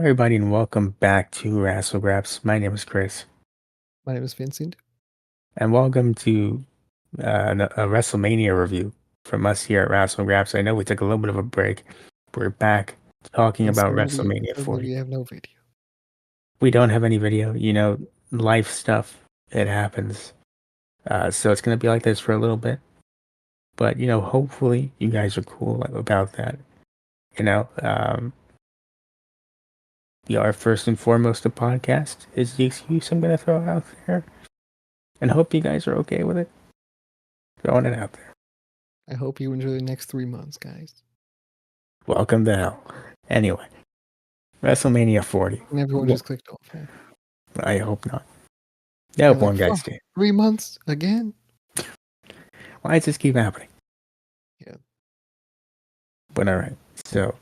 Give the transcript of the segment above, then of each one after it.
Everybody, and welcome back to Wrassle Graps. My name is Chris, My name is Vincent. and welcome to a WrestleMania review from us here at Wrassle Graps. I know we took a little bit of a break. We're back talking And about WrestleMania sadly, 40. we have no video. We don't have any video, life stuff, it happens. So it's going to be like this for a little bit. But, hopefully you guys are cool about that. You know, um, we are first and foremost a podcast, is the excuse I'm going to throw out there. And hope you guys are okay with it. Throwing it out there. I hope you enjoy the next 3 months, guys. Welcome to hell. Anyway, WrestleMania 40. And everyone just clicked off. Huh? I hope not. I They're hope like, one guy fuck, stays. 3 months again? Why does this keep happening? Yeah. But alright, so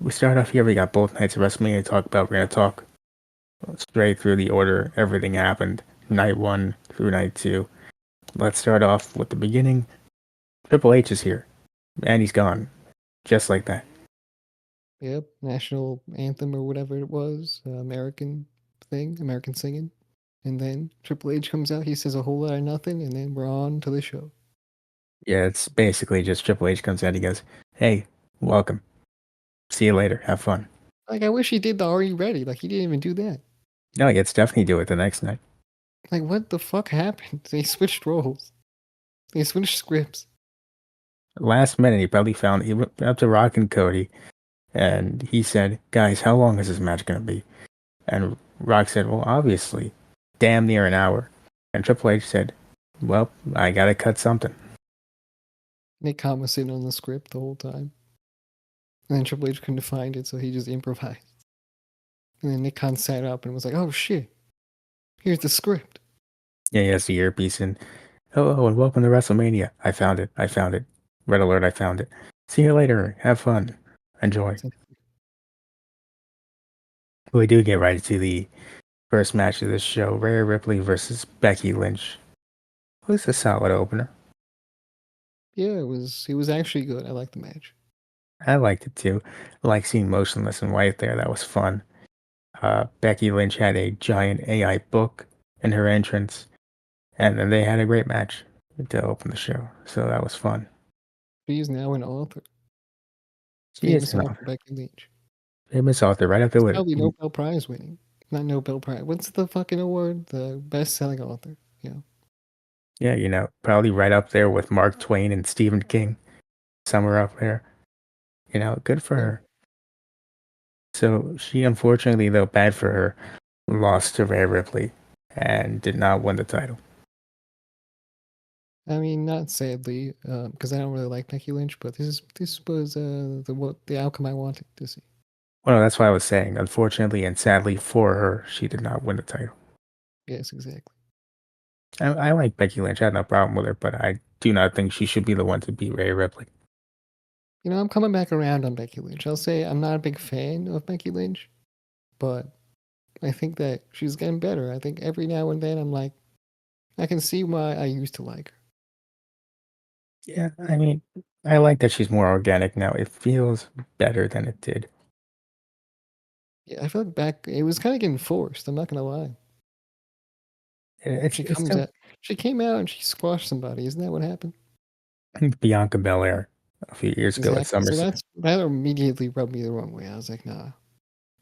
we start off here. We got both nights of WrestleMania to talk about. We're going to talk straight through the order. Everything happened. Night 1 through night 2. Let's start off with the beginning. Triple H is here. And he's gone. Just like that. Yep. National anthem or whatever it was. American thing. American singing. And then Triple H comes out. He says a whole lot of nothing. And then we're on to the show. Yeah, it's basically just Triple H comes out. He goes, hey, welcome. See you later. Have fun. Like, I wish he did the Are You Ready? Like, he didn't even do that. No, he gets Stephanie do it the next night. Like, what the fuck happened? They switched roles. They switched scripts. Last minute, he went up to Rock and Cody, and he said, "Guys, how long is this match gonna be?" And Rock said, "Well, obviously, damn near an hour." And Triple H said, "Well, I gotta cut something." Nick Khan was sitting on the script the whole time. And then Triple H couldn't find it, so he just improvised. And then Nick Khan sat up and was like, oh shit, here's the script. Yeah, he has the earpiece and, "Hello and welcome to WrestleMania. I found it. I found it. Red alert! I found it. See you later. Have fun. Enjoy." We do get right to the first match of this show: Rhea Ripley versus Becky Lynch. It was a solid opener. Yeah, it was actually good. I liked the match. I liked it too. I like seeing Motionless in White there. That was fun. Becky Lynch had a giant AI book in her entrance, and then they had a great match to open the show. So that was fun. She's now an author. She is Famous an author author. Becky Lynch. Famous author, right up there She's with probably Nobel Prize winning. Not Nobel Prize. What's the fucking award? The best selling author. Yeah. yeah, probably right up there with Mark Twain and Stephen King, somewhere up there. Good for Yeah. her. So she, unfortunately, though, bad for her, lost to Rhea Ripley and did not win the title. I mean, not sadly, because I don't really like Becky Lynch, but this was the outcome I wanted to see. Well, that's why I was saying, unfortunately and sadly for her, she did not win the title. Yes, exactly. I like Becky Lynch. I have no problem with her, but I do not think she should be the one to beat Rhea Ripley. You know, I'm coming back around on Becky Lynch. I'll say I'm not a big fan of Becky Lynch, but I think that she's getting better. I think every now and then I'm like, I can see why I used to like her. Yeah, I mean, I like that she's more organic now. It feels better than it did. Yeah, I feel like back it was kind of getting forced. I'm not gonna lie. It's She it's comes still out, she came out and she squashed somebody. Isn't that what happened? Bianca Belair a few years ago at Exactly. So SummerSlam. that immediately rubbed me the wrong way. I was like, nah,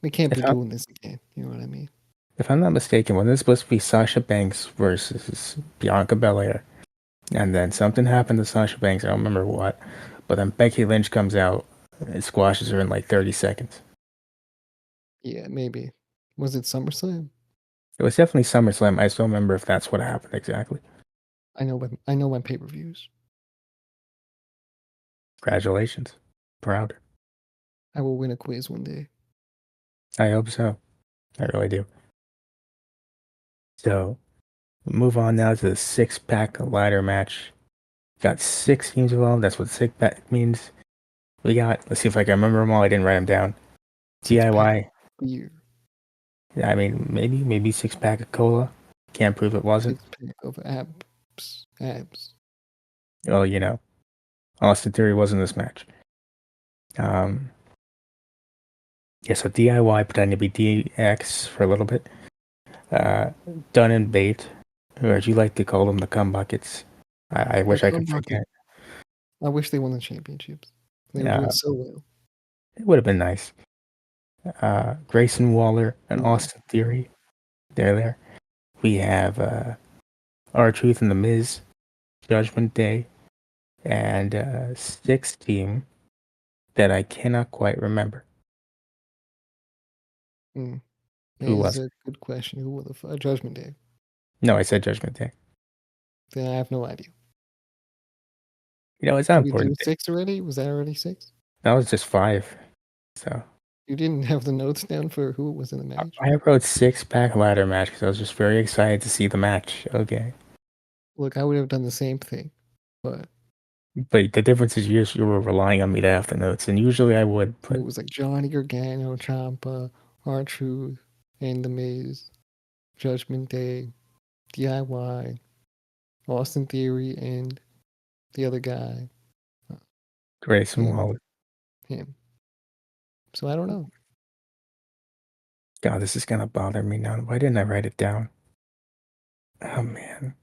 we can't be If I'm doing this again. You know what I mean? if I'm not mistaken, wasn't this supposed to be Sasha Banks versus Bianca Belair? And then something happened to Sasha Banks. I don't remember what, but then Becky Lynch comes out and squashes her in like 30 seconds. Yeah, maybe. Was it SummerSlam? It was definitely SummerSlam. I still remember if that's what happened exactly. I know my pay-per-views. Congratulations. Proud. I will win a quiz one day. I hope so. I really do. So, move on now to the six-pack ladder match. Got 6 teams involved. That's what six-pack means. We got, let's see if I can remember them all. I didn't write them down. Six pack DIY. beer. I mean, maybe six-pack of cola. Can't prove it wasn't. Six pack of abs. Abs. Well, Austin Theory wasn't this match. Um, Yeah, so DIY pretending to be DX for a little bit. Uh, Dunn and Bate, or as you like to call them, the cum buckets. I The wish I Cum could Bucket. forget. I wish they won the championships. They were doing Uh, so well. it would have been nice. Grayson Waller and No. Austin Theory, they're there. We have R-Truth and The Miz, Judgment Day, and sixth team that I cannot quite remember. Mm. That Who is was it? a good question. Who will the Judgment Day? No, I said Judgment Day. Then I have no idea. It's not Did we do important. 6 already? Was that already 6? That was just five. So You didn't have the notes down for who was in the match? I wrote six-pack ladder match because I was just very excited to see the match. Okay. Look, I would have done the same thing, but But the difference is you were relying on me to have the notes, and usually I would, it but was like Johnny Gargano, Ciampa, R-Truth, and The Miz, Judgment Day, DIY, Austin Theory, and the other guy, uh, Grayson and Waller. him. So I don't know. God, this is gonna bother me now. Why didn't I write it down? Oh man.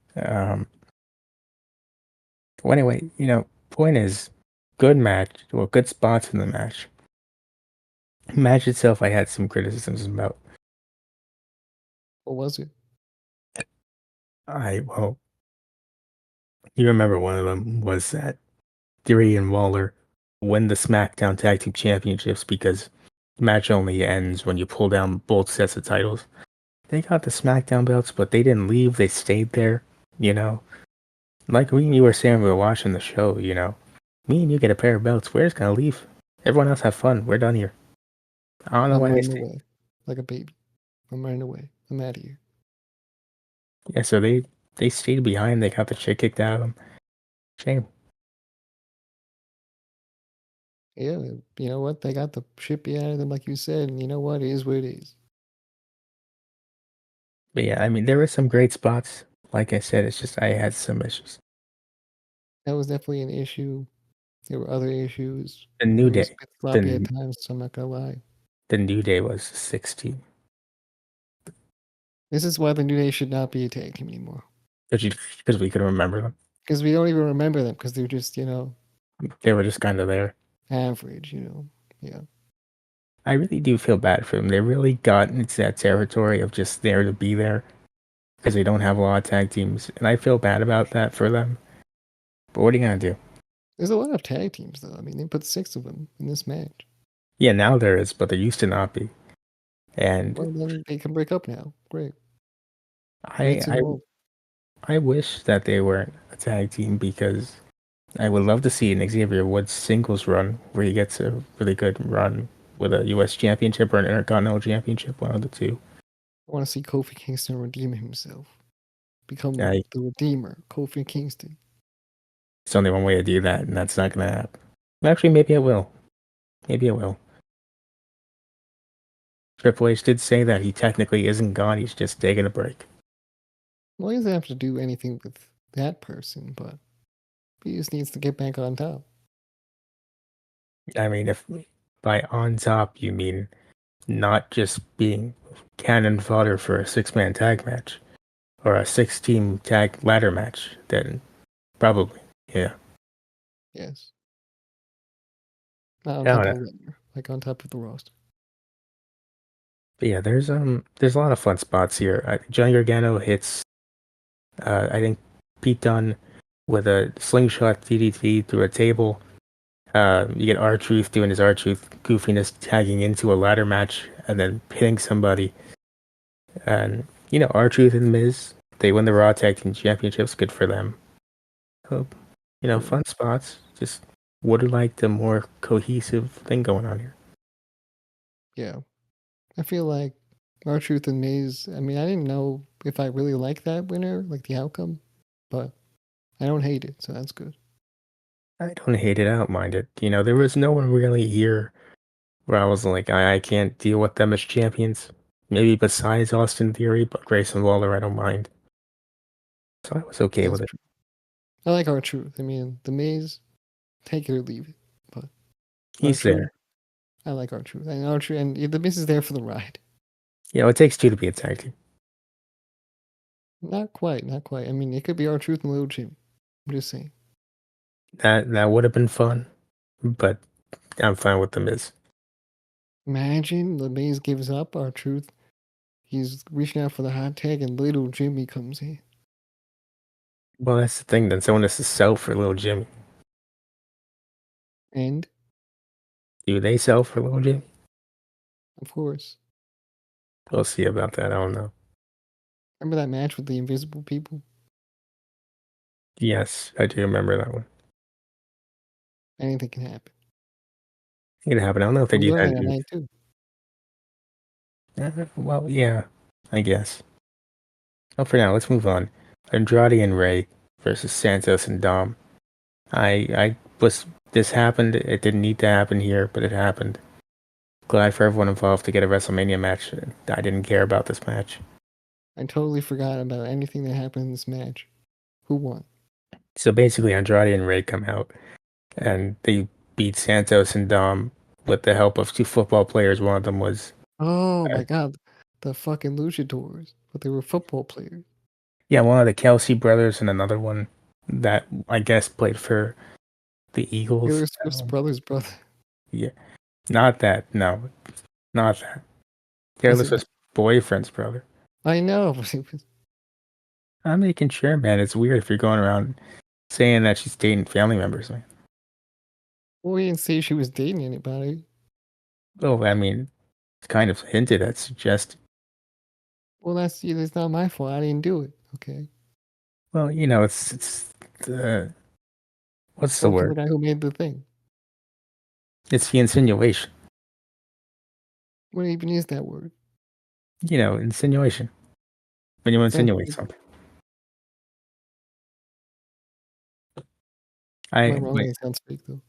Well, anyway, point is, good match. Well, good spots in the match. Match itself, I had some criticisms about. What was it? Well, you remember one of them was that Theory and Waller win the SmackDown Tag Team Championships because match only ends when you pull down both sets of titles. They got the SmackDown belts, but they didn't leave. They stayed there, you know? Like we and you were saying, we were watching the show, Me and you get a pair of belts. We're just gonna leave. Everyone else have fun. We're done here. I don't know I'm why they running stayed. away like a baby. I'm running away. I'm out of here. Yeah, so they stayed behind. They got the shit kicked out of them. Shame. Yeah, you know what? They got the shit beat out of them, like you said, and you know what? It is what it is. But yeah, I mean, there were some great spots. Like I said, it's just I had some issues. That was definitely an issue. There were other issues. The New It was Day, a bit sloppy at the times, so I'm not gonna lie. the New Day was 16. This is why the New Day should not be a tag team anymore. Because we could remember them. Because we don't even remember them because they're just, They were just kind of there. average. Yeah. I really do feel bad for them. They really got into that territory of just there to be there because they don't have a lot of tag teams, and I feel bad about that for them. But what are you gonna do? There's a lot of tag teams, though. I mean, they put 6 of them in this match. Yeah, now there is, but there used to not be. And Well, then they can break up now. Great. I Vincent I Hall. I wish that they weren't a tag team because I would love to see an Xavier Woods singles run where he gets a really good run with a U.S. championship or an Intercontinental championship, one of the two. I want to see Kofi Kingston redeem himself. Become I, the Redeemer, Kofi Kingston. it's only one way to do that, and that's not gonna happen. Actually, maybe it will. Maybe it will. Triple H did say that he technically isn't gone; he's just taking a break. Well, he doesn't have to do anything with that person, but he just needs to get back on top. I mean, if by on top you mean not just being cannon fodder for a six-man tag match or a six-team tag ladder match, then probably, yeah. Yes. Not on I don't top know. of the ladder, like on top of the roster. But yeah, there's a lot of fun spots here. Johnny Gargano hits I think Pete Dunne with a slingshot DDT through a table. You get R-Truth doing his R-Truth goofiness, tagging into a ladder match and then hitting somebody. And R-Truth and Miz, they win the Raw Tag Team Championships. Good for them. So, True. fun spots. Just would have liked a more cohesive thing going on here. Yeah. I feel like R-Truth and Maze, I mean, I didn't know if I really like that winner, like the outcome, but I don't hate it, so that's good. I don't hate it. I don't mind it. There was no one really here where I was like, I can't deal with them as champions. Maybe besides Austin Theory, but Grayson Waller, I don't mind. So I was okay That's with it. true. I like R-Truth. I mean, the Maze, take it or leave it, but He's R-Truth, there. I like R-Truth. And R-Truth, and the Miz is there for the ride. You know, it takes two to be a tag team. Not quite, not quite. I mean, it could be R-Truth and Little Jimmy. I'm just saying. That would have been fun, but I'm fine with the Miz. Imagine the Miz gives up R-Truth. He's reaching out for the hot tag, and Little Jimmy comes in. Well, that's the thing. Then someone has to sell for Little Jimmy. And, Do they sell for Little Jimmy? of course, We'll see about that. I don't know. remember that match with the Invisible People? Yes, I do remember that one. Anything can happen. It happened. I don't know if they It was do early that that in. night, too. Well, yeah, I guess. Oh, for now, let's move on. Andrade and Ray versus Santos and Dom. I was this happened. It didn't need to happen here, but it happened. Glad for everyone involved to get a WrestleMania match. I didn't care about this match. I totally forgot about anything that happened in this match. Who won? So basically, Andrade and Ray come out and they beat Santos and Dom with the help of two football players. One of them was, Oh my god, the fucking luchadors. But they were football players. yeah, one of the Kelsey brothers and another one that I guess played for the Eagles. Taylor Swift's brother's brother. Yeah, not that. No, not that. Was Taylor it? Swift's boyfriend's brother. I know. But it was, I'm making sure, man. It's weird if you're going around saying that she's dating family members, man. well, we didn't say she was dating anybody. Well, I mean, it's kind of hinted at, suggested. Well, that's not my fault. I didn't do it. Okay. Well, you know, it's the what's the Well, from the word? guy who made the thing. It's the insinuation. What even is that word? You know, insinuation. When you Sounds insinuate fake. something. Am I I wrong? but, It sounds fake though.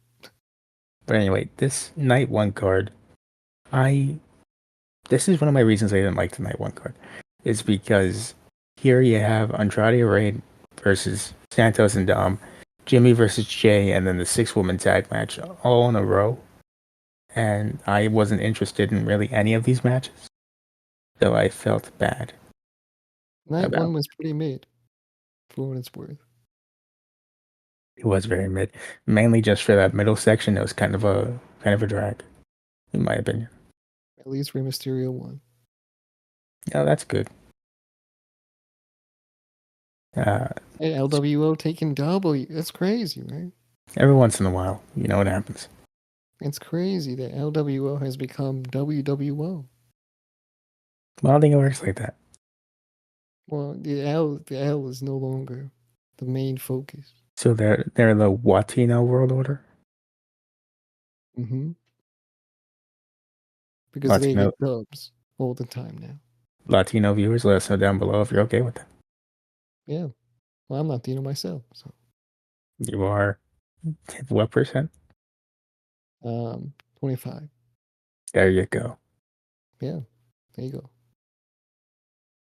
but anyway, this night one card, I this is one of my reasons I didn't like the night one card. Is because here you have Andrade Raid versus Santos and Dom, Jimmy versus Jey, and then the six-woman tag match all in a row. And I wasn't interested in really any of these matches, so I felt bad Night about one was pretty mid, for what it's worth. it. Was very mid, mainly just for that middle section. It was kind of a drag, in my opinion. At least Rey Mysterio won. Yeah, that's good. Uh, Hey, LWO taking W. That's crazy, right? every once in a while, you know what happens. It's crazy that LWO has become WWO. Well, I think it works like that. Well, the L is no longer the main focus. So they're the Watino world order. Hmm. Because they Latino get dubs all the time now. Latino viewers, let us know down below if you're okay with that. Yeah. Well, I'm Latino myself, so You are what percent? 25. There you go. Yeah, there you go.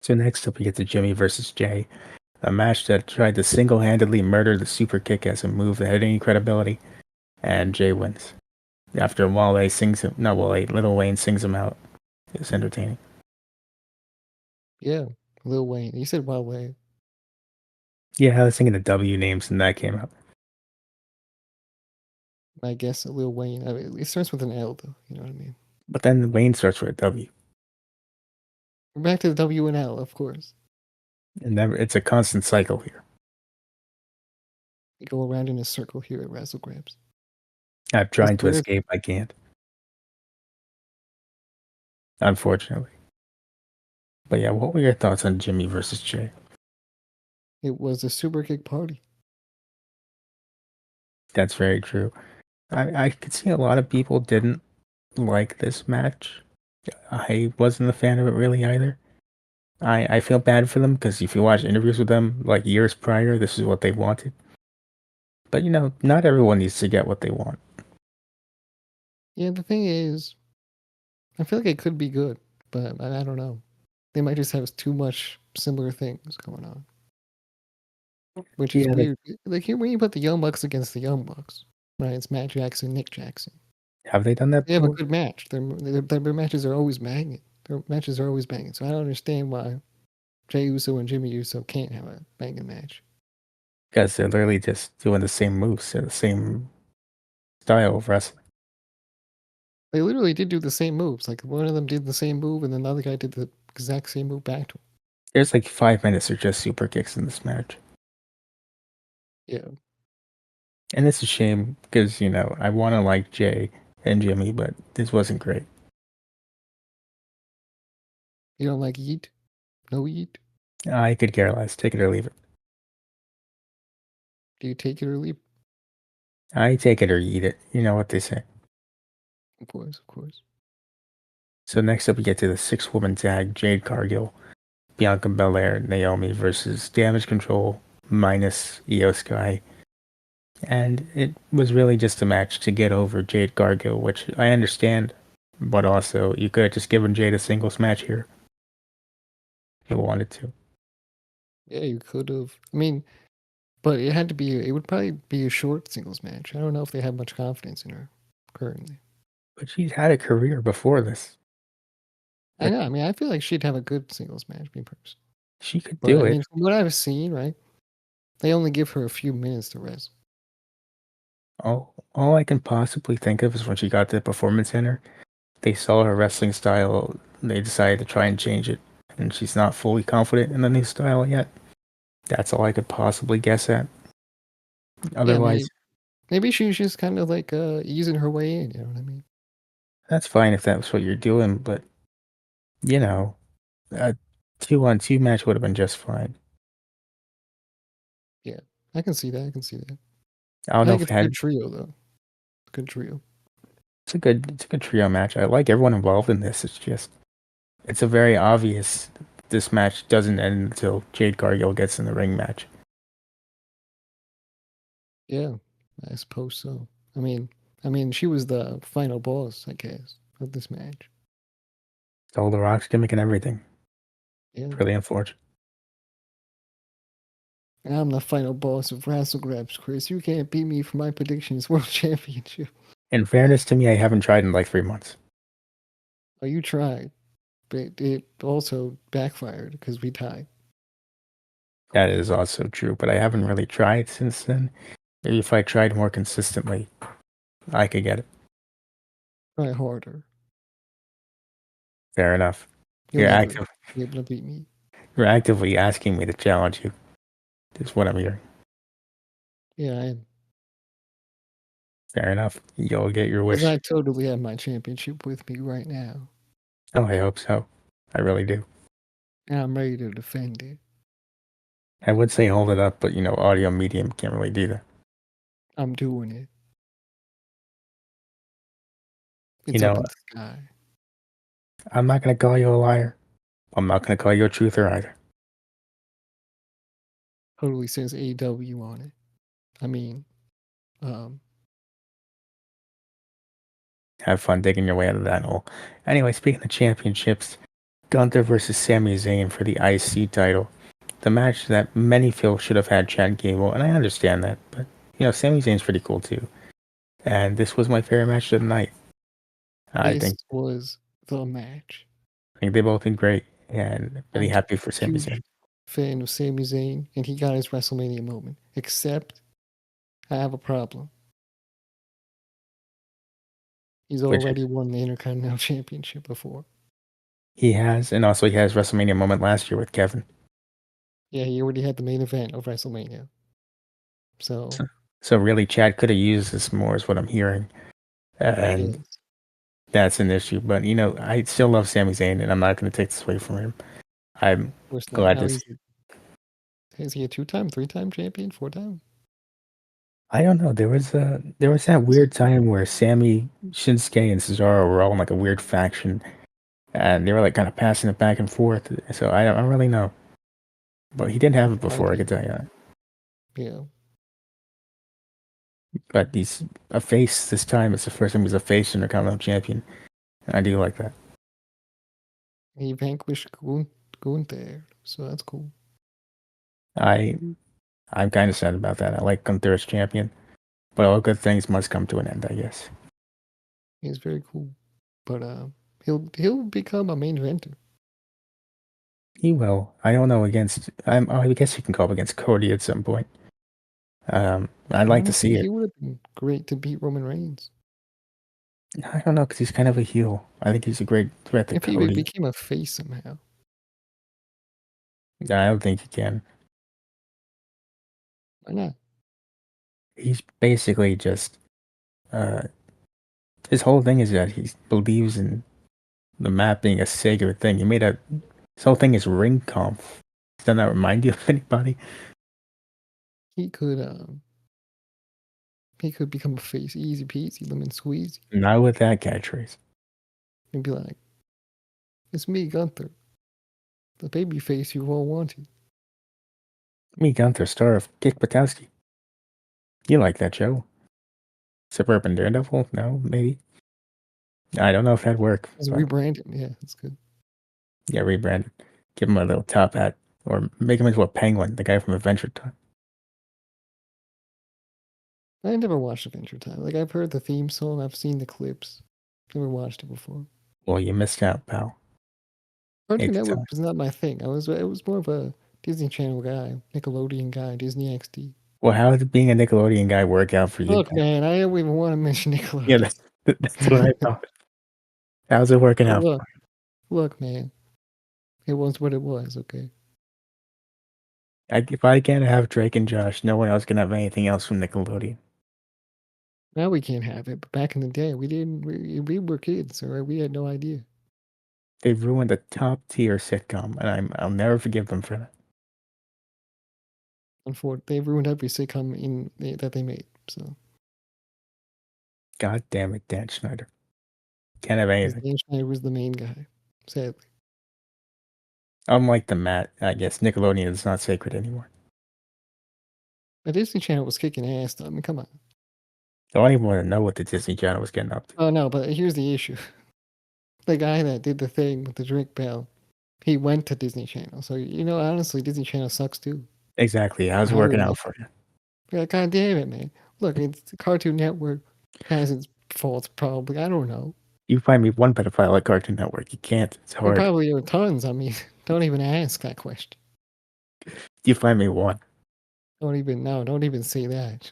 So next up, we get to Jimmy versus Jey, a match that tried to single-handedly murder the super kick as a move that had any credibility, and Jey wins. After Wale sings him, not Wale, Little Wayne sings him out. It's entertaining. Yeah, Lil Wayne. You said Wild Wayne. Yeah, I was thinking the W names, and that came out. I guess Lil Wayne. I mean, it starts with an L, though. You know what I mean? But then Wayne starts with a W, We're back to the W and L, of course. and then it's a constant cycle here. We go around in a circle here at Wrassle Graps. I'm The trying to squares. escape, I can't, unfortunately. But yeah, what were your thoughts on Jimmy versus Jey? It was a super kick party. That's very true. I could see a lot of people didn't like this match. I wasn't a fan of it really either. I feel bad for them because if you watch interviews with them like years prior, this is what they wanted. But you know, not everyone needs to get what they want. Yeah, the thing is, I feel like it could be good, but I don't know. They might just have too much similar things going on, which is Yeah, weird. Like here, when you put the Young Bucks against the Young Bucks, right? It's Matt Jackson, Nick Jackson. Have they done that They have a before? good match. Their matches are always banging. Their matches are always banging. So I don't understand why Jey Uso and Jimmy Uso can't have a banging match. Because they're literally just doing the same moves, the same style of wrestling. They literally did do the same moves. Like one of them did the same move, and then the other guy did the exact same move back to him. There's like 5 minutes of just super kicks in this match. Yeah, And it's a shame because, I want to like Jay and Jimmy, but this wasn't great. you don't like Yeet? No Yeet? I could care less. Take it or leave it. Do you take it or leave? I take it or eat it. You know what they say. Of course, of course. So next up, we get to the six-woman tag: Jade Cargill, Bianca Belair, Naomi versus Damage Control minus Io Sky. And it was really just a match to get over Jade Cargill, which I understand, but also you could have just given Jade a singles match here if you wanted to. Yeah, you could have. I mean, but it had to be. It would probably be a short singles match. I don't know if they have much confidence in her currently. But she's had a career before this. I Like know. I mean, I feel like she'd have a good singles match, me personally. she could But do I it. mean, from what I've seen, right? They only give her a few minutes to rest. All I can possibly think of is when she got to the Performance Center, they saw her wrestling style, they decided to try and change it, and she's not fully confident in the new style yet. That's all I could possibly guess at. Yeah, Otherwise, maybe she's just kind of like easing her way in. You know what I mean? that's fine if that's what you're doing, but you know, a 2-on-2 match would have been just fine. Yeah, I can see that. I can see that. I don't I know think if it's it a good had. trio, though. Good trio. It's a good trio match. I like everyone involved in this. It's a very obvious this match doesn't end until Jade Cargill gets in the ring match. Yeah, I suppose so. I mean, she was the final boss, I guess, of this match. Stole the Rock's gimmick and everything. Yeah, It's really unfortunate. I'm the final boss of Wrassle Graps, Chris. You can't beat me for my predictions world championship. In fairness to me, I haven't tried in like 3 months. Oh, you tried, but it also backfired because we tied. That is also true, but I haven't really tried since then. Maybe if I tried more consistently, I could get it. Try harder. Fair enough. You'll You're never active. be able to beat me. You're actively asking me to challenge you. Is what I'm hearing. Yeah, I am. Fair enough. You'll get your Because wish. I totally have my championship with me right now. Oh, I hope so. I really do. And I'm ready to defend it. I would say hold it up, but audio medium can't really do that. I'm doing it. You It's up know, in the sky. I'm not gonna call you a liar. I'm not gonna call you a truther either. Totally says AW on it. I mean, um, Have fun digging your way out of that hole. Anyway, speaking of championships, Gunther versus Sami Zayn for the IC title. The match that many feel should have had Chad Gable, and I understand that, but Sami Zayn's pretty cool too. And this was my favorite match of the night. I this think was the match. I think they both did great, and really I'm happy for a Sami huge Zayn. fan of Sami Zayn, and he got his WrestleMania moment. Except, I have a problem. He's Which already won the Intercontinental Championship before. he has, and also he has WrestleMania moment last year with Kevin. Yeah, he already had the main event of WrestleMania. So, So, so really, Chad could have used this more, is what I'm hearing, and yes. that's an issue. But I still love Sami Zayn, and I'm not going to take this away from him. I'm Of course not. glad Now to see. is he a 2-time, 3-time champion, 4-time? I don't know. There was that weird time where Sammy, Shinsuke, and Cesaro were all in like a weird faction, and they were like kind of passing it back and forth. So I don't really know. But he didn't have it Tag before, I could team. tell you that. Yeah. But he's a face this time. It's the first time he's a face Intercontinental Champion, and I do like that. He vanquished Gunther, so that's cool. I I'm kind of sad about that. I like Gunther as champion, but all good things must come to an end, I guess. He's very cool, but he'll become a main eventer. He will. I don't know against. I guess you can go up against Cody at some point. I'd like to Honestly, see he it. would have been great to beat Roman Reigns. I don't know because he's kind of a heel. I think he's a great threat to If he Cody. became a face somehow. I don't think he can. Why not? He's basically just. Uh, his whole thing is that he believes in the map being a sacred thing. He made a. His whole thing is ring conf. Doesn't that remind you of anybody? He could become a face, easy peasy, lemon squeezy, Not with that catchphrase. and be like, "It's me, Gunther, the baby face you all wanted." Me, Gunther, star of Kick Butowski. You like that show? Suburban Daredevil? No, maybe. I don't know if that'd work, As but rebranded, yeah, that's good. yeah, rebrand it. Give him a little top hat, or make him into a penguin, the guy from Adventure Time. I never watched Adventure Time. Like I've heard the theme song, I've seen the clips, never watched it before. Well, you missed out, pal. Cartoon Hate to Network tell was not my thing. It was more of a Disney Channel guy, Nickelodeon guy, Disney XD. Well, how did being a Nickelodeon guy work out for you Look, then? man, I don't even want to mention Yeah, Nickelodeon. that's what I thought. How's it working But out? look, man, it was what it was. Okay, If I can't have Drake and Josh, no one else can have anything else from Nickelodeon. now we can't have it. But back in the day, we didn't. We were kids, all right. We had no idea. They've ruined a top tier sitcom, and I'll never forgive them for that. Unfortunately, they ruined every sitcom that they made. So, God damn it, Dan Schneider. Can't have because anything. Dan Schneider was the main guy, sadly. Unlike the Matt, I guess Nickelodeon is not sacred anymore. The Disney Channel was kicking ass, though. I mean, come on. I don't even want to know what the Disney Channel was getting up to. Oh no, but here's the issue: the guy that did the thing with the drink bell, he went to Disney Channel. So honestly, Disney Channel sucks too. Exactly. How's it Highly working out recommend. for you? Yeah, God damn it, man. Look, it's Cartoon Network has its faults, probably. I don't know. You find me one pedophile at Cartoon Network. You can't. It's There hard. probably are tons. I mean, don't even ask that question. You find me one. Don't even say that.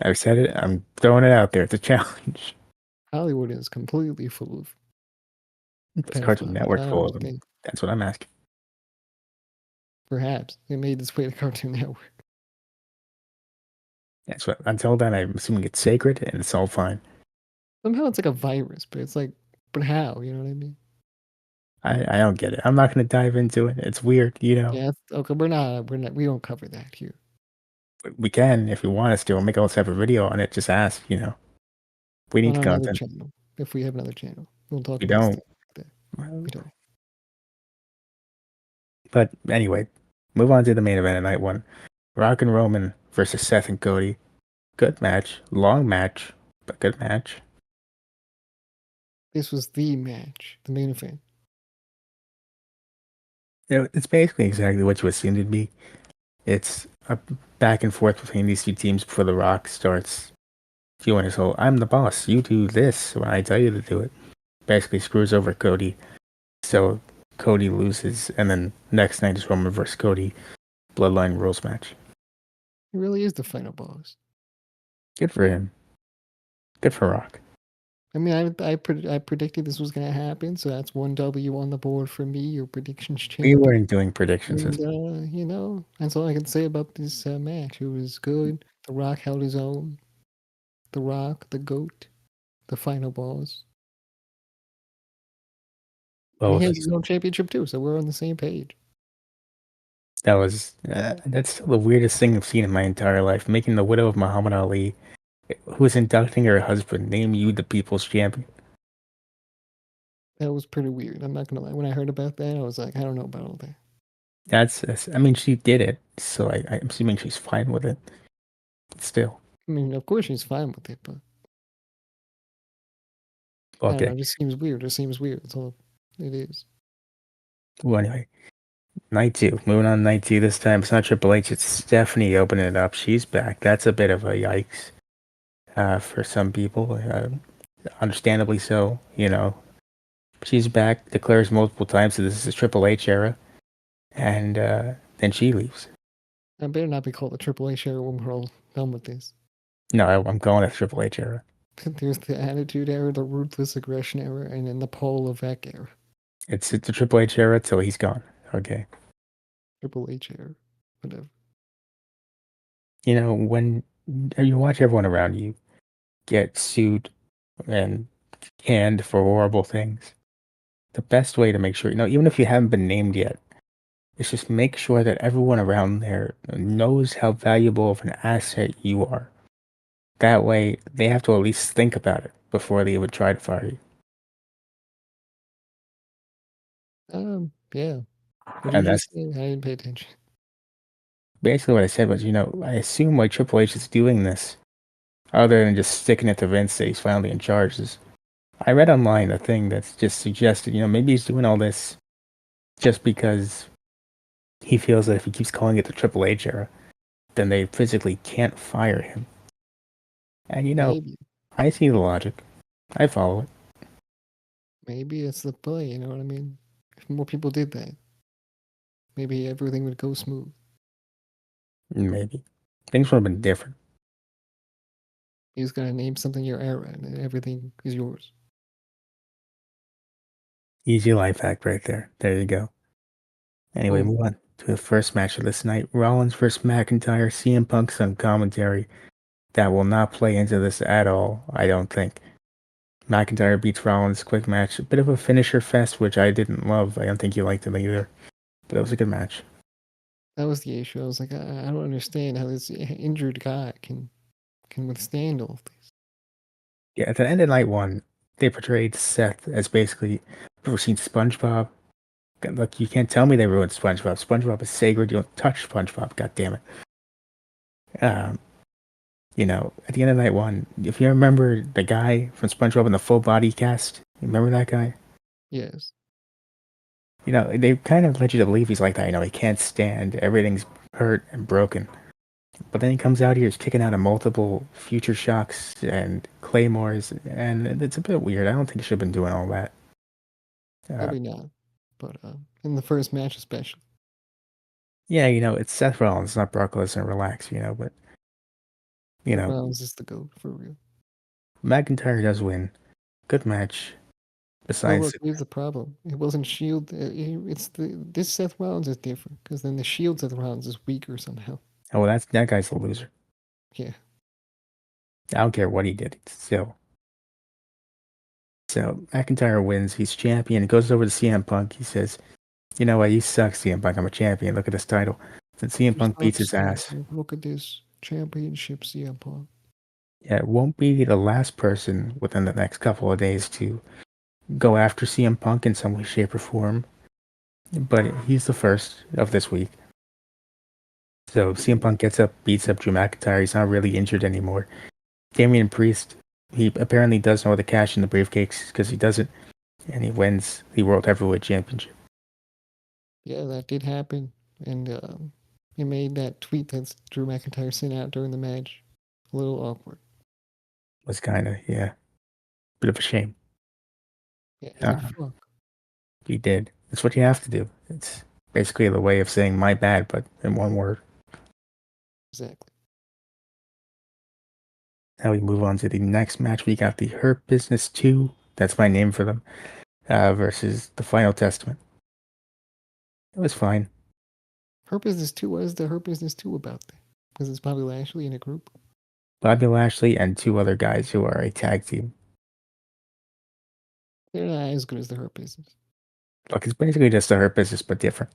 I've said it. I'm throwing it out there. It's a challenge. Hollywood is completely full of It's Cartoon pedophiles. Network I don't full of them. understand. That's what I'm asking. Perhaps they made this way to Cartoon Network. That's what. Until then, I'm assuming it's sacred and it's all fine. Somehow it's like a virus, but it's like, but how? You know what I mean? I don't get it. I'm not going to dive into it. It's weird, you know. Yeah. Okay. We don't cover that here. We can if you want us to. We'll make a separate video on it. Just ask, you know. We On need another content. channel. If we have another channel, we'll talk We about don't. stuff like that. We don't. But anyway, move on to the main event of night one. Rock and Roman versus Seth and Cody. Good match. Long match, but good match. This was the match, the main event. It's basically exactly what you assumed it'd be. It's a back and forth between these two teams before The Rock starts doing his whole "I'm the boss, you do this when I tell you to do it." Basically screws over Cody, so Cody loses, and then next night is Roman versus Cody Bloodline Rules match. He really is the final boss. Good for him. Good for Rock. I mean, I predicted this was going to happen, so that's one W on the board for me, your predictions We champion. weren't doing predictions And this. that's all I can say about this match. It was good. The Rock held his own. The Rock, the GOAT, the final boss. And Well, he has his own championship too, so we're on the same page. that's still the weirdest thing I've seen in my entire life. Making the widow of Muhammad Ali, who is inducting her husband, name you the people's champion. That was pretty weird. I'm not gonna lie. When I heard about that, I was like, I don't know about all that. I mean, she did it, so I'm assuming she's fine with it. But still, I mean, of course she's fine with it, but I don't know. okay. It just seems weird. It seems weird. That's all it is. Well, anyway, night two. Moving on to night two. This time it's not Triple H. It's Stephanie opening it up. She's back. That's a bit of a yikes for some people. understandably so. She's back, declares multiple times that this is a Triple H era, and then she leaves. I better not be called the Triple H era when we're all done with this. No, I'm going to Triple H era. There's the Attitude Era, the Ruthless Aggression Era, and then the Paul Levesque Era. It's the Triple H era till he's gone. Okay. Triple H Era. Whatever. When you watch everyone around you get sued and canned for horrible things, the best way to make sure, even if you haven't been named yet, is just make sure that everyone around there knows how valuable of an asset you are. That way, they have to at least think about it before they would try to fire you. Yeah. What did And you that's just say? I didn't pay attention. basically what I said was, I assume why Triple H is doing this, other than just sticking it to Vince that he's finally in charge, is I read online a thing that's just suggested, maybe he's doing all this just because he feels that if he keeps calling it the Triple H era, then they physically can't fire him. And Maybe. I see the logic. I follow it. Maybe it's the play, you know what I mean? If more people did that, maybe everything would go smooth. Maybe. Things would have been different. You just gotta name something your era, and then everything is yours. Easy life hack right there. There you go. Anyway, Boom. move on to the first match of this night. Rollins versus McIntyre, CM Punk's on commentary. That will not play into this at all, I don't think. McIntyre beats Rollins, quick match. A bit of a finisher fest, which I didn't love. I don't think you liked it either. But it was a good match. That was the issue. I was like, I don't understand how this injured guy can withstand all of this. Yeah, at the end of night one, they portrayed Seth as basically, ever seen SpongeBob? Look, you can't tell me they ruined SpongeBob. SpongeBob is sacred. You don't touch SpongeBob. God damn it. Um, at the end of night one, if you remember the guy from SpongeBob in the full body cast, you remember that guy? Yes. They kind of led you to believe he's like that. He can't stand. Everything's hurt and broken. But then he comes out here, he's kicking out of multiple future shocks and claymores, and it's a bit weird. I don't think he should have been doing all that. Uh, Probably not. But in the first match especially. yeah, it's Seth Rollins, not Brock Lesnar. Relax, but Seth Rollins is the GOAT, for real. McIntyre does win. Good match. Well, Besides, look, here's the problem. It wasn't Shield. It's this Seth Rollins is different because then the Shield Seth Rollins is weaker somehow. oh, that guy's a loser. Yeah. I don't care what he did. Still. So McIntyre wins. He's champion. He goes over to CM Punk. He says, "You know what? You suck, CM Punk. I'm a champion. Look at this title." Then CM You Punk beats suck, his CM ass. Punk. Look at this championship, CM Punk. Yeah, it won't be the last person within the next couple of days to go after CM Punk in some way, shape, or form. But he's the first of this week. So CM Punk gets up, beats up Drew McIntyre. He's not really injured anymore. Damian Priest, he apparently does know how to cash in the briefcase because he does it, and he wins the World Heavyweight Championship. Yeah, that did happen, and it made that tweet that Drew McIntyre sent out during the match a little awkward. Was kind of, yeah, bit of a shame. Yeah, he's like, Uh, fuck. he did. That's what you have to do. It's basically the way of saying my bad, but in one word. Exactly. Now we move on to the next match. We got the Hurt Business 2. That's my name for them. Versus the Final Testament. It was fine. Her Business 2, what is the Her Business 2 about then? Because it's Bobby Lashley in a group. Bobby Lashley and two other guys who are a tag team. They're not as good as the Hurt Business. Look, it's basically just a Hurt Business, but different.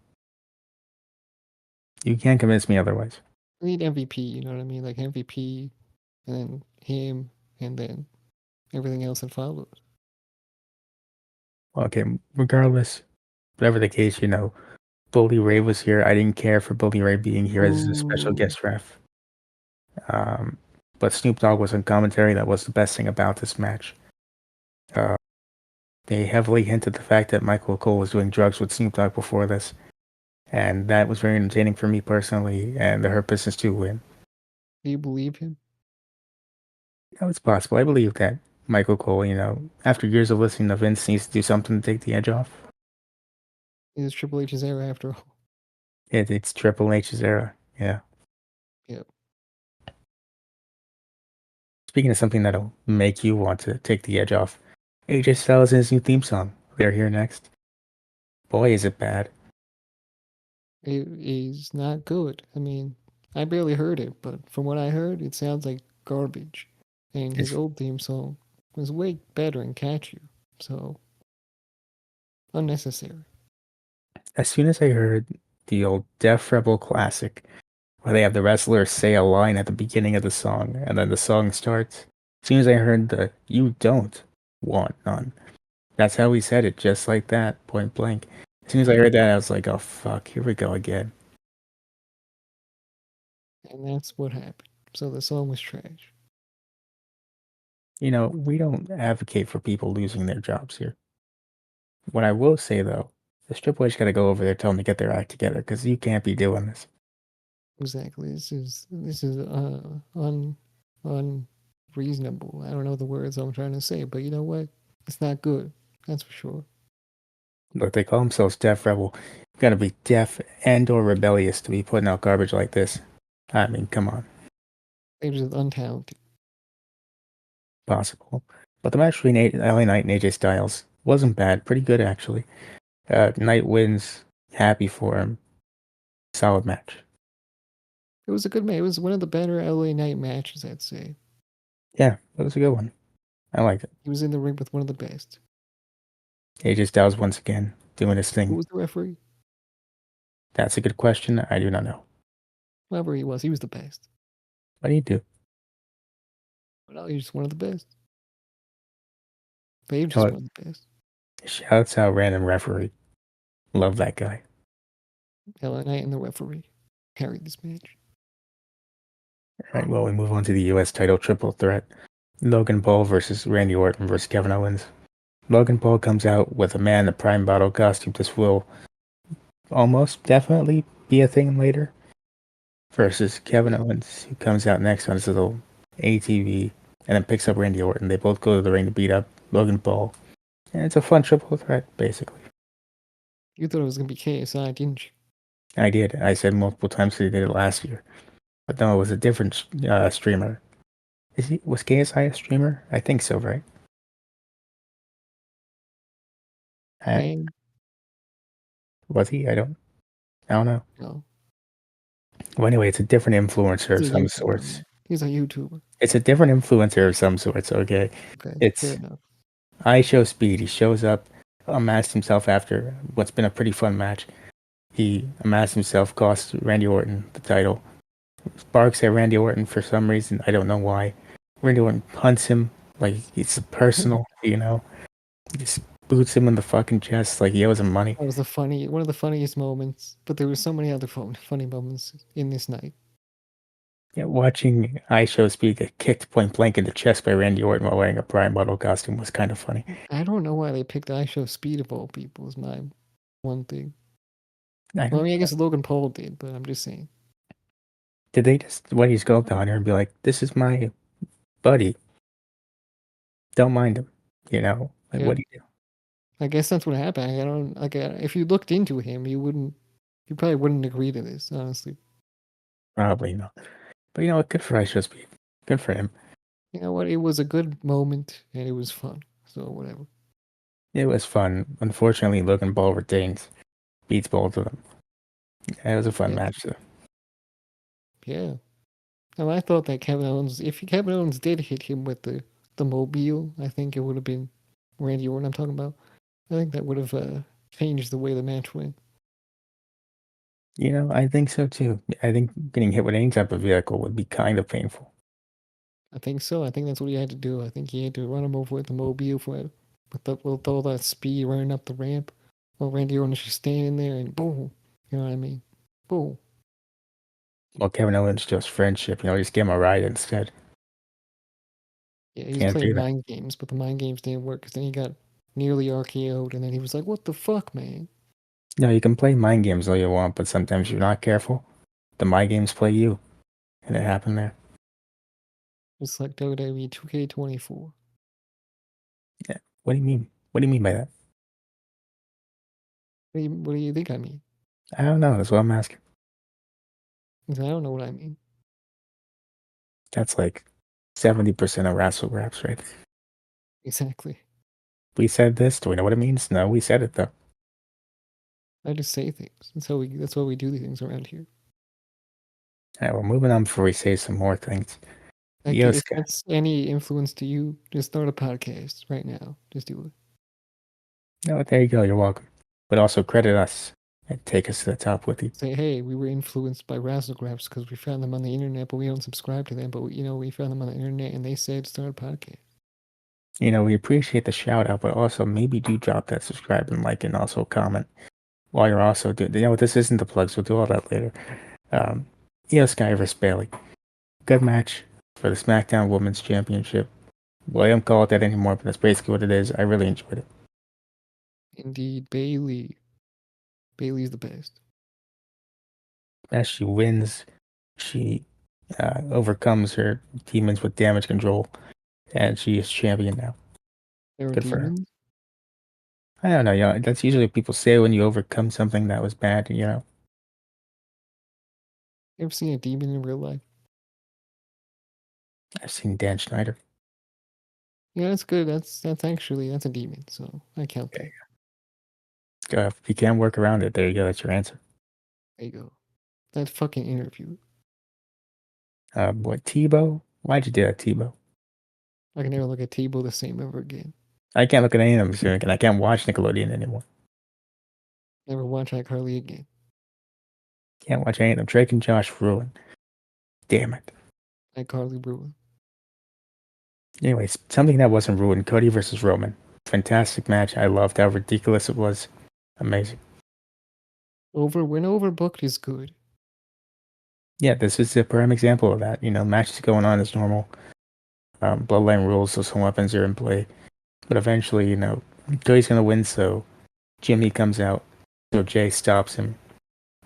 You can't convince me otherwise. I need MVP, you know what I mean? Like MVP, and then him, and then everything else that follows. Okay, regardless, whatever the case, Bully Ray was here. I didn't care for Bully Ray being here as a special Ooh. guest ref. Um, but Snoop Dogg was on commentary. That was the best thing about this match. Uh, they heavily hinted the fact that Michael Cole was doing drugs with Snoop Dogg before this, and that was very entertaining for me personally. And the Hurt Business to win. Do you believe him? That was possible. I believe that. Michael Cole, after years of listening to Vince, needs to do something to take the edge off. It's Triple H's era after all. It's Triple H's era. Yeah. Yep. Speaking of something that'll make you want to take the edge off, AJ Styles and his new theme song. They're here next. Boy, is it bad. It is not good. I mean, I barely heard it, but from what I heard, it sounds like garbage. And his It's old theme song was way better and catchier. So, unnecessary. as soon as I heard the old Def Rebel classic, where they have the wrestler say a line at the beginning of the song, and then the song starts. As soon as I heard the "You don't want none," that's how he said it, just like that, point blank. As soon as I heard that, I was like, "Oh fuck, here we go again." And that's what happened. So the song was trash. We don't advocate for people losing their jobs here. What I will say though, is Triple H got to go over there, tell them to get their act together, because you can't be doing this. Exactly. This is unreasonable. I don't know the words I'm trying to say, but you know what? It's not good. That's for sure. Look, they call themselves Def Rebel. You gotta be deaf and/or rebellious to be putting out garbage like this. I mean, come on, They're just untalented. possible. But the match between LA Knight and AJ Styles wasn't bad, pretty good actually. Knight wins, happy for him. Solid match. It was a good match. It was one of the better LA Knight matches, I'd say. Yeah, that was a good one. I liked it. He was in the ring with one of the best. AJ Styles once again doing his Who thing. was the referee? That's a good question. I do not know. Whoever he was the best. What do you do? Well, he's just one of the best. They've just Oh, one of the best. shouts out random referee. Love that guy. LA Knight and the referee carried this match. All right, well, we move on to the U.S. title triple threat. Logan Paul versus Randy Orton versus Kevin Owens. Logan Paul comes out with a man in a Prime Bottle costume. This will almost definitely be a thing later. Versus Kevin Yeah. Owens, who comes out next on his little ATV and then picks up Randy Orton. They both go to the ring to beat up Logan Paul. And it's a fun triple threat, basically. You thought it was going to be KSI, didn't you? I did. I said multiple times they did it last year. But no, it was a different streamer. Was KSI a streamer? I think so, right? I, And was he? I don't know. no, Well, anyway, it's a different influencer he's of a some YouTuber, sorts. man. He's a YouTuber. It's a different influencer of some sorts, okay? Okay, fair It's enough. I Show Speed. He shows up, amassed himself after what's been a pretty fun match. He amassed himself, cost Randy Orton the title. Barks at Randy Orton for some reason. I don't know why. Randy Orton hunts him like it's personal, He just boots him in the fucking chest like he owes him money. That was one of the funniest moments. But there were so many other funny moments in this night. Yeah, watching I Show Speed get kicked point blank in the chest by Randy Orton while wearing a Prime Model costume was kind of funny. I don't know why they picked I Show Speed of all people. Is my one thing. I Well, I don't. mean, I guess Logan Paul did, but I'm just saying. Did they just what he's go up to Hunter and be like, "This is my buddy. Don't mind him," Like Yeah, what do you do? I guess that's what happened. I don't like. If you looked into him, you wouldn't. You probably wouldn't agree to this, honestly. Probably not. But you know what? Good for I Show Speed. Good for him. You know what? It was a good moment and it was fun. So whatever. It was fun. Unfortunately, Logan Paul retains, beats both of them. It was a fun Yeah, match, though. yeah. Now I thought that if Kevin Owens did hit him with the mobile, I think it would have been Randy Orton. I'm talking about. I think that would have changed the way the match went. I think so too. I think getting hit with any type of vehicle would be kind of painful. I think so. I think that's what he had to do. I think he had to run him over with the mobile with all that speed running up the ramp, while Randy Orton is just standing there and boom. You know what I mean? Boom. Well, Kevin Owens just friendship. Just give him a ride instead. Yeah, he was Can't playing do that. mind games, but the mind games didn't work because then he got nearly RKO'd, and then he was like, "What the fuck, man?" No, you can play mind games all you want, but sometimes you're not careful. The mind games play you, and it happened there. It's like WWE 2K24. Yeah. What do you mean? What do you mean by that? What do you think I mean? I don't know. That's what I'm asking. 'Cause I don't know what I mean. That's like 70% of Wrassle Graps, right? Exactly. We said this. Do we know what it means? No, we said it though. I just say things. That's why we do these things around here. All right, we're moving on before we say some more things. Like Yo, if Scott. that's any influence to you, just start a podcast right now. Just do it. No, there you go. You're welcome. But also credit us and take us to the top with you. Say, hey, we were influenced by Wrassle Graps because we found them on the internet, but we don't subscribe to them. But we found them on the internet, and they said start a podcast. We appreciate the shout out, but also maybe do drop that subscribe and like and also comment while you're also doing. This isn't the plugs. We'll do all that later. Um, Sky vs Bailey. Good match for the SmackDown Women's Championship. Well, I don't call it that anymore, but that's basically what it is. I really enjoyed it. Indeed, Bailey. Bailey's the best. As she wins, she overcomes her demons with damage control, and she is champion now. There are Good for her. demons. I don't know, that's usually what people say when you overcome something that was bad. You ever seen a demon in real life? I've seen Dan Schneider. Yeah, that's good. That's a demon. So I count Okay. that. If you can't work around it, there you go. That's your answer. There you go. That fucking interview. What, Tebow? Why'd you do that, Tebow? I can never look at Tebow the same ever again. I can't look at any of them soon, and I can't watch Nickelodeon anymore. Never watch iCarly again. Can't watch any of them. Drake and Josh ruined. Damn it. iCarly Brewer. Anyways, something that wasn't ruined, Cody versus Roman. Fantastic match. I loved how ridiculous it was. Amazing. When overbooked is good. Yeah, this is a prime example of that. Matches going on as normal. Bloodline rules, so some weapons are in play. But eventually, Cody's going to win, so Jimmy comes out. So Jey stops him.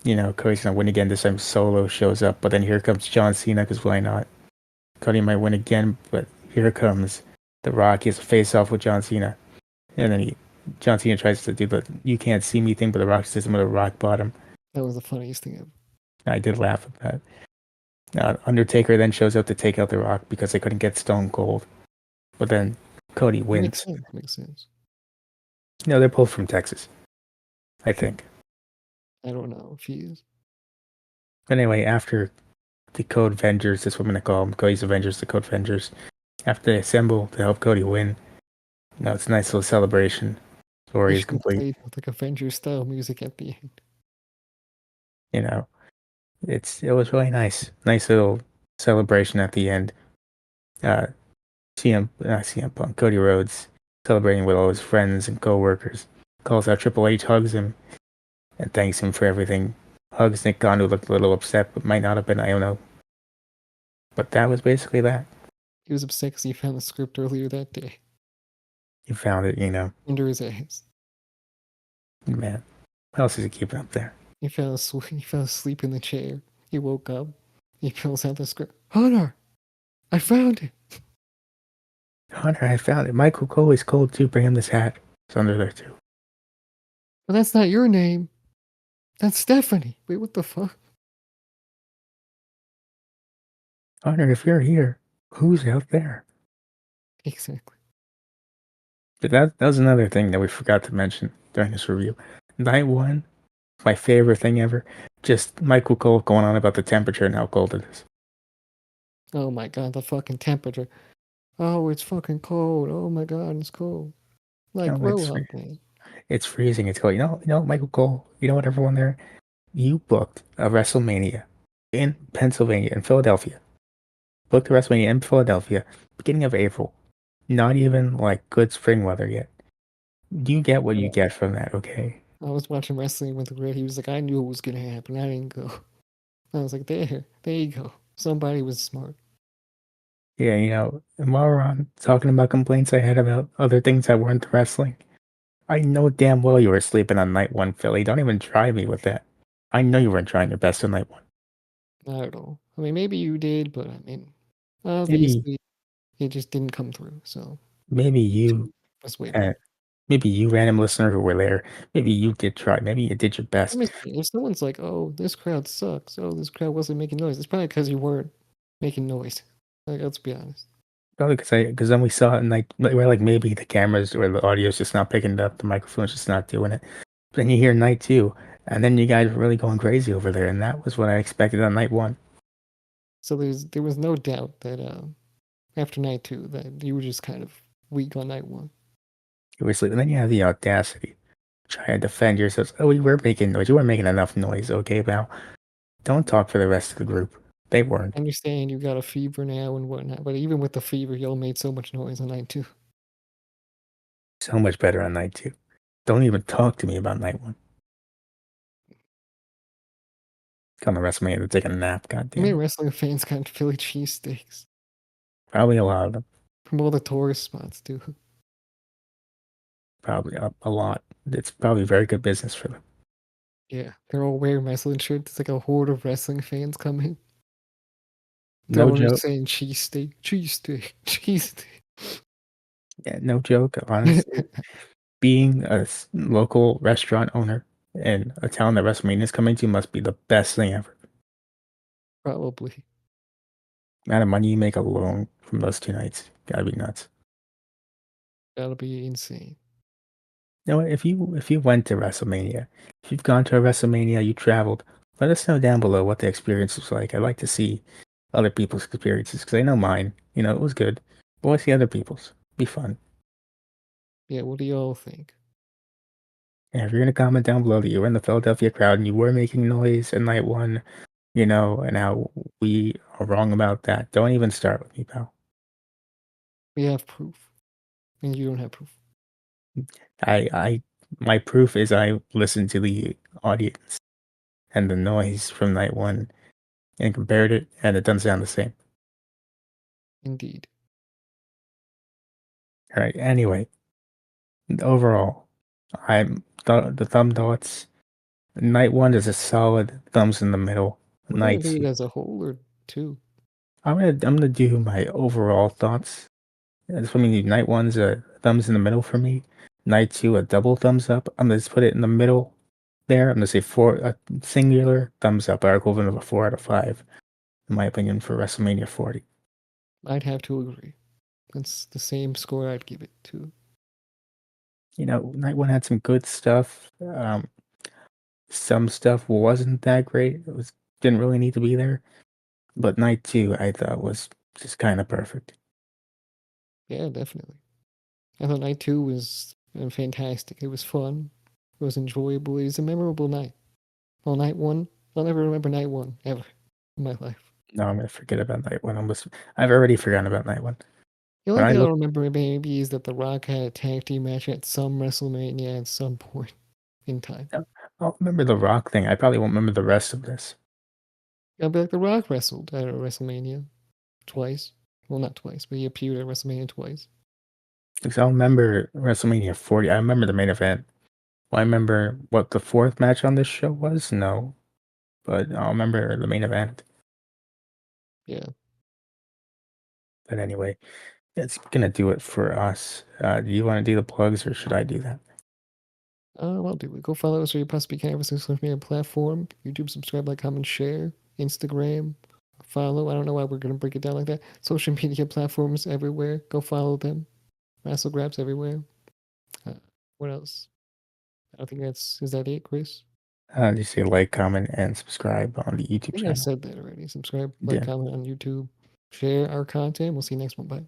Cody's going to win again. This time Solo shows up, but then here comes John Cena, because why not? Cody might win again, but here comes The Rock. He has a face off with John Cena. And then John Cena tries to do the "you can't see me" thing, but The Rock says him with a rock bottom. That was the funniest thing ever. I did laugh at that. Undertaker then shows up to take out The Rock because they couldn't get Stone Cold. But then Cody Makes wins. sense. Makes sense. No, they're both from Texas, I think. I don't know if he is. But anyway, after the Code Vengers, that's what I'm going to call them, Cody's Avengers, the Code Vengers, after they assemble to help Cody win, it's a nice little celebration. They Story is should have complete. played with like Avengers style music at the end. You know, it was really nice. Nice little celebration at the end. Uh, CM Punk, Cody Rhodes, celebrating with all his friends and coworkers. Calls out Triple H, hugs him, and thanks him for everything. Hugs Nick Khan, who looked a little upset, but might not have been. I don't know. But that was basically that. He was upset because he found the script earlier that day. He found it. Under his ass. Man, what else is he keeping up there? He fell asleep in the chair. He woke up. He pulls out the script. Hunter, I found it. Hunter, I found it. Michael Cole is cold too. Bring him this hat. It's under there too. But that's not your name. That's Stephanie. Wait, what the fuck? Hunter, if you're here, who's out there? Exactly. But that was another thing that we forgot to mention during this review. Night one, my favorite thing ever. Just Michael Cole going on about the temperature and how cold it is. Oh my god, the fucking temperature. Oh, it's fucking cold. Oh my god, it's cold. Like, No, grow up, man. it's freezing. It's cold. Michael Cole. You know what, everyone there? You booked a WrestleMania in Pennsylvania, in Philadelphia. Booked a WrestleMania in Philadelphia, beginning of April. Not even like good spring weather yet. You get what you Yeah. get from that, okay? I was watching wrestling with Red. He was like, I knew it was gonna happen. I didn't go. I was like, there you go. Somebody was smart. Yeah, and while we're on talking about complaints I had about other things that weren't wrestling, I know damn well you were sleeping on night one, Philly. Don't even try me with that. I know you weren't trying your best on night one. Not at all. I mean, maybe you did, but I mean, Maybe, obviously, it just didn't come through. So maybe you That's way And better. maybe you, random listener who were there, maybe you did try. Maybe you did your That best. makes me if someone's like, "Oh, this crowd sucks. Oh, this crowd wasn't making noise," it's probably because you weren't making noise. Like, let's be honest. Probably because then we saw it and we're like maybe the cameras or the audio's just not picking it up, the microphone's just not doing it. But then you hear night two, and then you guys were really going crazy over there, and that was what I expected on night one. So there was no doubt that after night two that you were just kind of weak on night one. You were sleeping, and then you have the audacity to try and defend yourselves. Oh, you were making noise. You weren't making enough noise, okay, pal? Don't talk for the rest of the group. They weren't. I understand you got a fever now and whatnot, but even with the fever, y'all made so much noise on night two. So much better on night two. Don't even talk to me about night one. Come to WrestleMania to take a nap, god How many damn it. wrestling fans got Philly cheesesteaks Probably a lot of them. from all the tourist spots, too? Probably a lot. It's probably very good business for them. Yeah, they're all wearing wrestling shirts. It's like a horde of wrestling fans coming. No Donors joke. saying cheesesteak, cheesesteak, cheesesteak. Yeah, no joke. Honestly, being a local restaurant owner in a town that WrestleMania is coming to must be the best thing ever. Probably. Amount of money you make alone from those 2 nights, gotta be nuts. That'll be insane. You know what? If you went to WrestleMania, if you've gone to a WrestleMania, you traveled, let us know down below what the experience was like. I'd like to see other people's experiences because I know mine. It was good. But what's the other people's? Be fun. Yeah, what do y'all think? And if you're gonna comment down below that you were in the Philadelphia crowd and you were making noise at night one, and how we are wrong about that, don't even start with me, pal. We have proof, and you don't have proof. I my proof is I listened to the audience and the noise from night one and compared it, and it doesn't sound the same. Indeed. All right. Anyway, overall, the thumb thoughts. Night one is a solid thumbs in the middle. We're gonna Night do it two, as a whole or two. I'm gonna do my overall thoughts. That's what I mean. Night one's a thumbs in the middle for me. Night two, a double thumbs up. I'm gonna just put it in the middle there. I'm gonna say a singular thumbs up, our equivalent of a 4 out of 5, in my opinion, for WrestleMania 40. I'd have to agree. That's the same score I'd give it to. Night one had some good stuff. Some stuff wasn't that great. Didn't really need to be there. But night two, I thought was just kind of perfect. Yeah, definitely. I thought night two was fantastic. It was fun. It was enjoyable. It was a memorable night. Well, night one, I'll never remember night one ever in my life. No, I'm gonna forget about night one. I've already forgotten about night one. The When only I thing I'll look, remember maybe is that The Rock had a tag team match at some WrestleMania at some point in time. I'll remember the Rock thing. I probably won't remember the rest of this. I'll be like, The Rock wrestled at a WrestleMania twice. Well, not twice, but he appeared at WrestleMania twice. Because I'll remember WrestleMania 40. I remember the main event. Will I remember what the fourth match on this show was? No, but I'll remember the main event. Yeah. But anyway, that's gonna do it for us. Do you want to do the plugs or should I do that? I'll do it. Go follow us where you possibly can. Every social media platform. YouTube, subscribe, like, comment, share. Instagram, follow. I don't know why we're going to break it down like that. Social media platforms everywhere. Go follow them. Wrassle Graps everywhere. Uh, what else? I don't think is that it, Chris? Just say like, comment, and subscribe on the I YouTube think I channel. said that already. Subscribe, like, Yeah. comment on YouTube. Share our content. We'll see you next one. Bye.